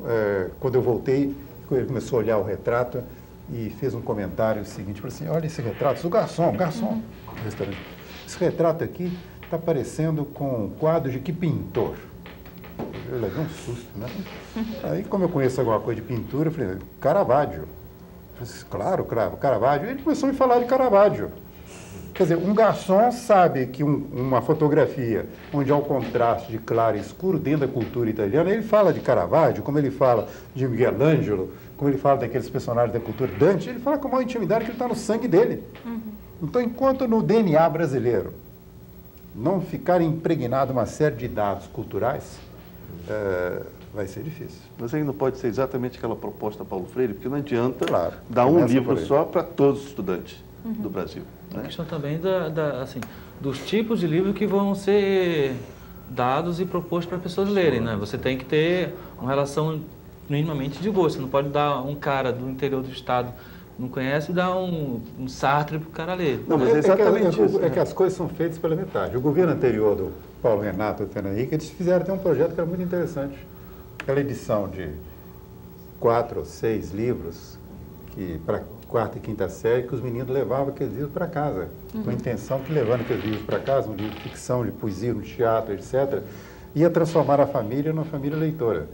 L: quando eu voltei, ele começou a olhar o retrato e fez um comentário seguinte, falou assim, olha esse retrato, o garçom, do restaurante, esse retrato aqui está parecendo com quadros de que pintor? Eu levei um susto, né? Aí, como eu conheço alguma coisa de pintura, eu falei, Caravaggio. Eu disse, claro, Caravaggio. Ele começou a me falar de Caravaggio. Quer dizer, um garçom sabe que uma fotografia onde há um contraste de claro e escuro dentro da cultura italiana, ele fala de Caravaggio, como ele fala de Michelangelo, como ele fala daqueles personagens da cultura Dante, ele fala com uma intimidade que está no sangue dele. Então, enquanto no DNA brasileiro não ficar impregnado uma série de dados culturais, vai ser difícil.
A: Mas aí não pode ser exatamente aquela proposta Paulo Freire, porque não adianta dar um livro só para todos os estudantes do Brasil.
M: A questão também assim, dos tipos de livros que vão ser dados e propostos para pessoas lerem, né? Você tem que ter uma relação minimamente de gosto. Você não pode dar um cara do interior do estado não conhece e dar um Sartre para o cara ler.
L: Não, mas é exatamente isso. É que as coisas são feitas pela metade. O governo anterior do Paulo Renato e do Fernando Henrique, eles fizeram até um projeto que era muito interessante. Aquela edição de 4 ou 6 livros para quarta e quinta série, que os meninos levavam aqueles livros para casa, com a intenção que, levando aqueles livros para casa, um livro de ficção, de poesia, no teatro, etc., ia transformar a família numa família leitora.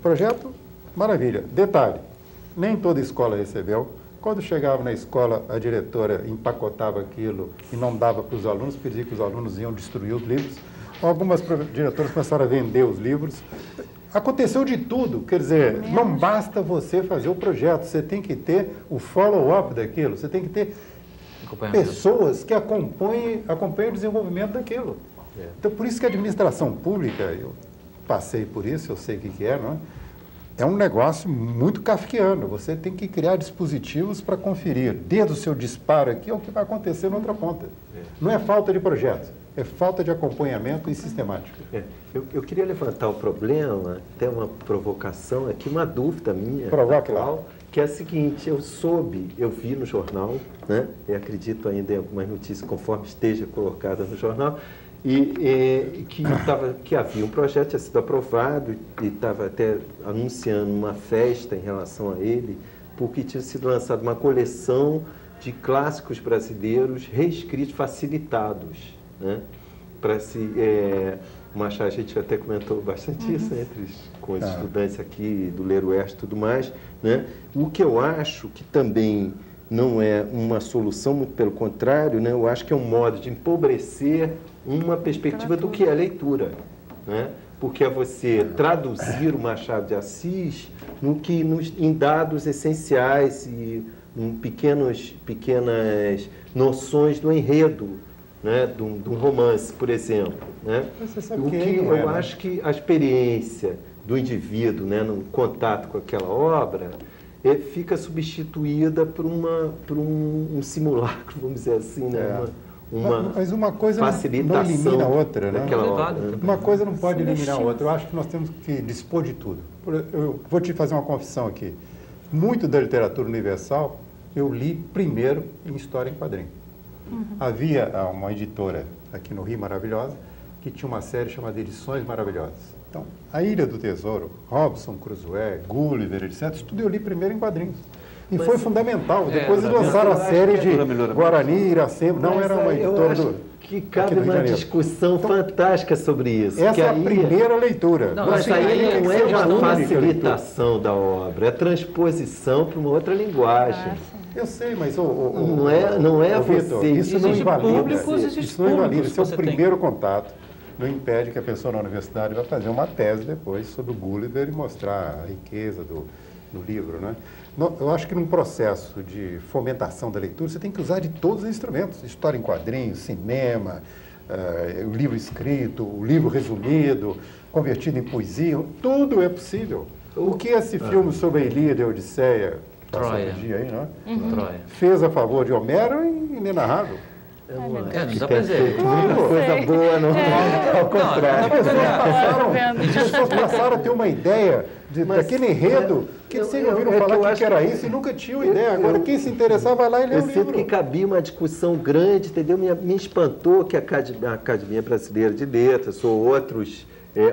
L: Projeto, maravilha. Detalhe, nem toda escola recebeu. Quando chegava na escola, a diretora empacotava aquilo e não dava para os alunos, porque dizia que os alunos iam destruir os livros. Algumas diretoras começaram a vender os livros. Aconteceu de tudo, quer dizer, não basta você fazer o projeto, você tem que ter o follow-up daquilo, você tem que ter pessoas que acompanhem o desenvolvimento daquilo. Então, por isso que a administração pública, eu passei por isso, eu sei o que é, não é? É um negócio muito kafkiano, você tem que criar dispositivos para conferir, desde o seu disparo aqui, ao que vai acontecer na outra ponta. Não é falta de projeto. É falta de acompanhamento e sistemático.
K: Eu queria levantar um problema, até uma provocação aqui, uma dúvida minha, que é a seguinte, eu vi no jornal, né, e acredito ainda em algumas notícias conforme esteja colocada no jornal, que havia um projeto, tinha sido aprovado e estava até anunciando uma festa em relação a ele, porque tinha sido lançada uma coleção de clássicos brasileiros reescritos, facilitados. Né? O Machado, a gente até comentou bastante isso com os estudantes aqui do Ler Oeste e tudo mais. Né? O que eu acho que também não é uma solução, muito pelo contrário, né? Eu acho que é um modo de empobrecer uma perspectiva do que é leitura. Né? Porque é você traduzir o Machado de Assis em dados essenciais e em pequenas noções do enredo. Né, de um romance, por exemplo. Né? Eu acho que a experiência do indivíduo, né, no contato com aquela obra fica substituída por um simulacro, vamos dizer assim, né?
L: Mas uma coisa não elimina a outra. Né? Uma coisa não pode eliminar a outra. Eu acho que nós temos que dispor de tudo. Eu vou te fazer uma confissão aqui. Muito da literatura universal eu li primeiro em história em quadrinho. Havia uma editora aqui no Rio maravilhosa que tinha uma série chamada Edições Maravilhosas. Então, A Ilha do Tesouro, Robinson Crusoe, Gulliver, etc., isso tudo eu li primeiro em quadrinhos. E foi fundamental. Depois eles lançaram a série de Guarani, Iracema. Não era uma editora
K: que cabe uma discussão fantástica sobre isso.
L: Essa é a primeira leitura.
K: Mas aí não é uma facilitação da obra, é transposição para uma outra linguagem.
L: Eu sei, mas
K: não é
L: Vitor, isso não invalida. Isso não invalida. Esse é o primeiro contato. Não impede que a pessoa na universidade vá fazer uma tese depois sobre o Gulliver e mostrar a riqueza do livro, né? Eu acho que num processo de fomentação da leitura, você tem que usar de todos os instrumentos. História em quadrinhos, cinema, o livro escrito, o livro resumido, convertido em poesia, tudo é possível. O que esse filme sobre a Ilíada e a Odisseia,
M: Troia.
L: Dia aí, né?
M: Troia.
L: Fez a favor de Homero é inenarrável.
M: Não dá pra dizer.
K: Coisa boa, não. Ao contrário.
L: As pessoas passaram a ter uma ideia daquele enredo que vocês ouviram falar que era isso e nunca tinham ideia. Agora, quem se interessar vai lá e lê o livro.
K: Eu sinto que cabia uma discussão grande, entendeu? Me espantou que a Academia Brasileira de Letras ou outros,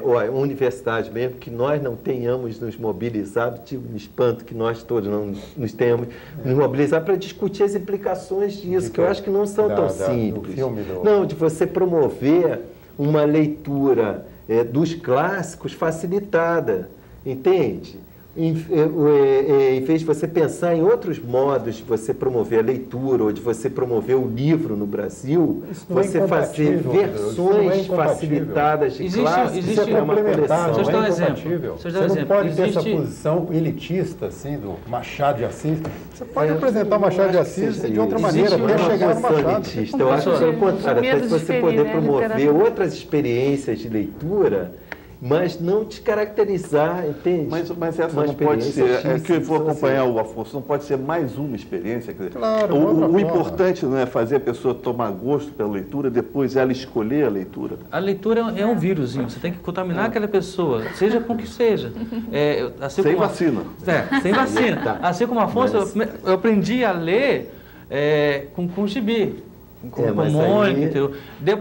K: ou a universidade mesmo, que nós não tenhamos nos mobilizado, me espanto que nós todos não nos tenhamos nos mobilizado para discutir as implicações disso, que eu acho que não são tão simples. Não, de você promover uma leitura dos clássicos facilitada, entende? Em vez de você pensar em outros modos de você promover a leitura ou de você promover o livro no Brasil, você fazer versões facilitadas de clássicos.
L: Existe uma coleção.
K: Deixa eu dar um
L: exemplo. Você não pode ter essa posição elitista, assim, do Machado de Assis. Você pode apresentar Machado de Assis de outra maneira, até chegar no Machado.
K: Eu acho que é o contrário, até se você poder promover outras experiências de leitura, mas não descaracterizar, entende?
A: Mas essa não pode ser, é que eu vou acompanhar o Afonso, não pode ser mais uma experiência. Quer dizer,
L: claro,
A: o importante não é fazer a pessoa tomar gosto pela leitura, depois ela escolher a leitura.
M: A leitura é um vírusinho, você tem que contaminar aquela pessoa, seja com que seja. Assim
A: sem vacina.
M: Sem vacina. Assim como Afonso, eu aprendi a ler com gibi. Com Mônica, entendeu?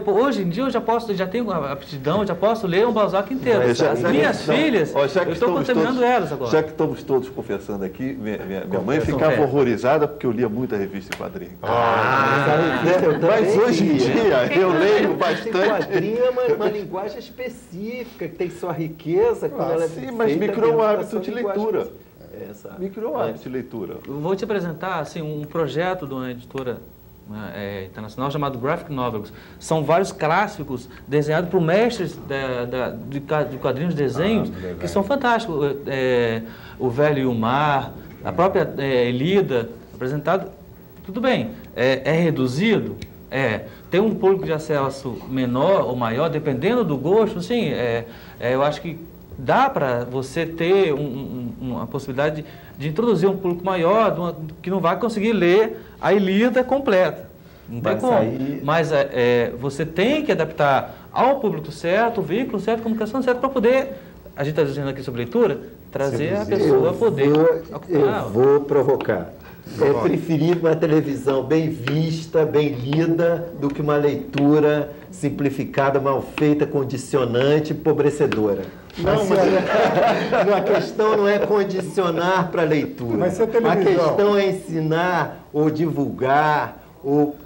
M: Hoje em dia eu já tenho a aptidão, já posso ler um Balzac inteiro. As minhas filhas, eu estou contaminando elas agora.
A: Já que estamos todos confessando aqui, minha mãe ficava horrorizada porque eu lia muita revista em quadrinho. Mas hoje em dia eu leio bastante.
K: Quadrinho é uma linguagem específica, que tem sua miqueza.
A: Sim, mas me criou um hábito de leitura. Me criou um hábito de leitura.
M: Eu vou te apresentar assim, um projeto de uma editora internacional chamado Graphic Novels. São vários clássicos desenhados por mestres de quadrinhos de desenhos que são fantásticos. O Velho e o Mar, a própria Ilíada, apresentado. Tudo bem, é reduzido? Tem um público de acesso menor ou maior, dependendo do gosto, sim. Eu acho que dá para você ter uma possibilidade de introduzir um público maior, que não vai conseguir ler a Ilíada completa. Não tem como. Mas você tem que adaptar ao público certo, o veículo certo, a comunicação certa, para poder, a gente está dizendo aqui sobre leitura, trazer a pessoa a poder.
K: Eu vou provocar. É preferível uma televisão bem vista, bem lida, do que uma leitura simplificada, mal feita, condicionante, empobrecedora. Não, mas a questão não é condicionar para a leitura. A questão é ensinar ou divulgar ou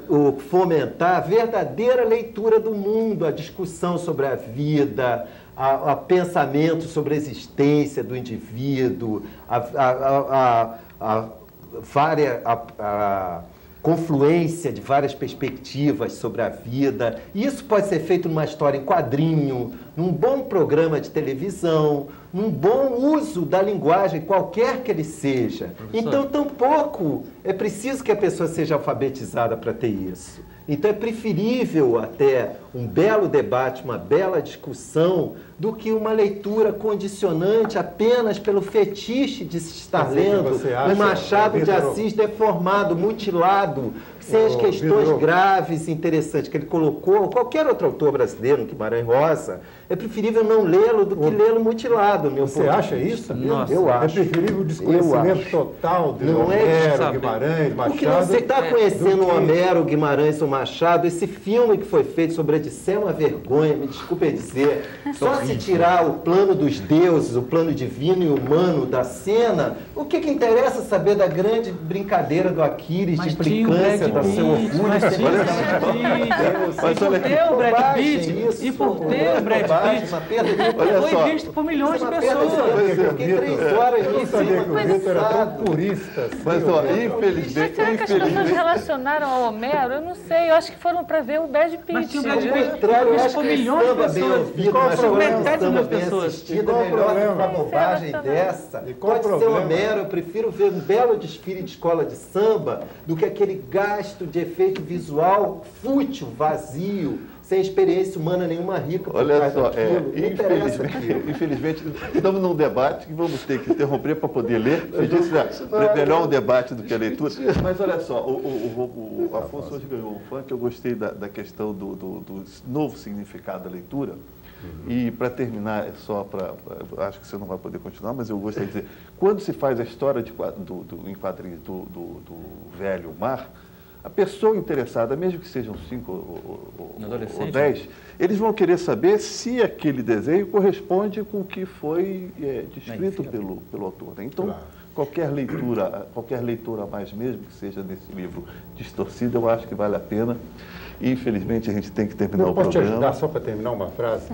K: fomentar a verdadeira leitura do mundo, a discussão sobre a vida, a pensamento sobre a existência do indivíduo, a confluência de várias perspectivas sobre a vida. E isso pode ser feito numa história em quadrinho, num bom programa de televisão, num bom uso da linguagem, qualquer que ele seja. Então, tampouco é preciso que a pessoa seja alfabetizada para ter isso. Então, é preferível até um belo debate, uma bela discussão, do que uma leitura condicionante apenas pelo fetiche de se estar lendo um Machado de Assis deformado, mutilado, sem as questões graves e interessantes que ele colocou, qualquer outro autor brasileiro, Guimarães Rosa, é preferível não lê-lo do que lê-lo mutilado.
L: Você acha isso?
K: Nossa, eu acho.
L: É preferível o desconhecimento total de Homero, Guimarães, Machado.
K: Porque você está conhecendo o Homero, Guimarães ou Machado, esse filme que foi feito sobre a Odisseia é uma vergonha, me desculpe dizer. Só se tirar o plano dos deuses, o plano divino e humano da cena, o que interessa saber da grande brincadeira do Aquiles, de implicância da seu orgulho?
M: Mas por ter o Brad Pitt, e por ter o Brad Pitt, foi visto por milhões de pessoas.
K: Eu fiquei 3 horas
L: em cima do Vitor, era tão purista.
A: Mas, infelizmente...
N: Mas será que as pessoas relacionaram ao Homero? Eu não sei, eu acho que foram para ver o Brad Pitt.
M: Mas tinha o Brad Pitt, visto por milhões de pessoas. Metade das pessoas.
K: É melhor uma bobagem dessa. Pode ser Homero, eu prefiro ver um belo desfile de escola de samba do que aquele gás gasto de efeito visual fútil, vazio, sem experiência humana nenhuma rica.
A: Olha só, infelizmente, estamos num debate que vamos ter que interromper para poder ler. Você disse melhor um debate do que a leitura. Mas olha só, o Afonso hoje ganhou um fã, que eu gostei da questão do novo significado da leitura. E para terminar, acho que você não vai poder continuar, mas eu gostaria de dizer, quando se faz a história em quadrinhos do Velho Mar, a pessoa interessada, mesmo que sejam 5 ou 10, eles vão querer saber se aquele desenho corresponde com o que foi descrito pelo autor. Né? Então, qualquer leitura a mais, mesmo que seja nesse livro distorcido, eu acho que vale a pena. Infelizmente, a gente tem que terminar o programa.
L: Posso te ajudar só para terminar uma frase?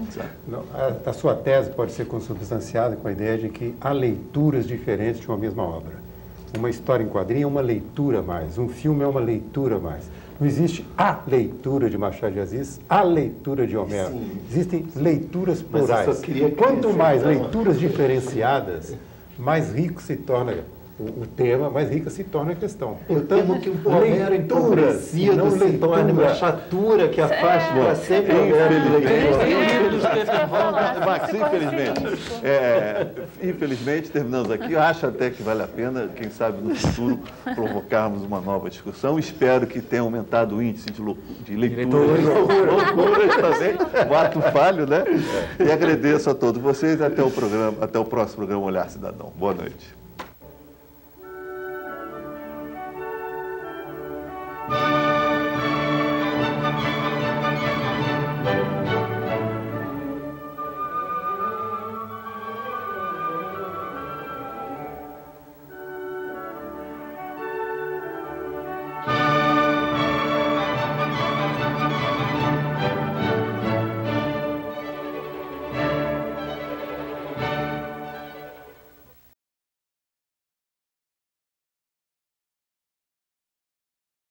L: Não, a sua tese pode ser consubstanciada com a ideia de que há leituras diferentes de uma mesma obra. Uma história em quadrinho é uma leitura a mais, um filme é uma leitura a mais. Não existe a leitura de Machado de Assis, a leitura de Homero. Sim. Existem leituras plurais. Quanto mais leituras diferenciadas, mais rico se torna o tema, mais rica se torna a questão.
K: Portanto, que o Homero empobrecido se torna uma chatura que afasta para sempre o
A: Infelizmente, terminamos aqui. Eu acho até que vale a pena, quem sabe no futuro, provocarmos uma nova discussão. Espero que tenha aumentado o índice de leituras, loucuras também, o ato falho, né? E agradeço a todos vocês. Até o próximo programa Olhar Cidadão. Boa noite.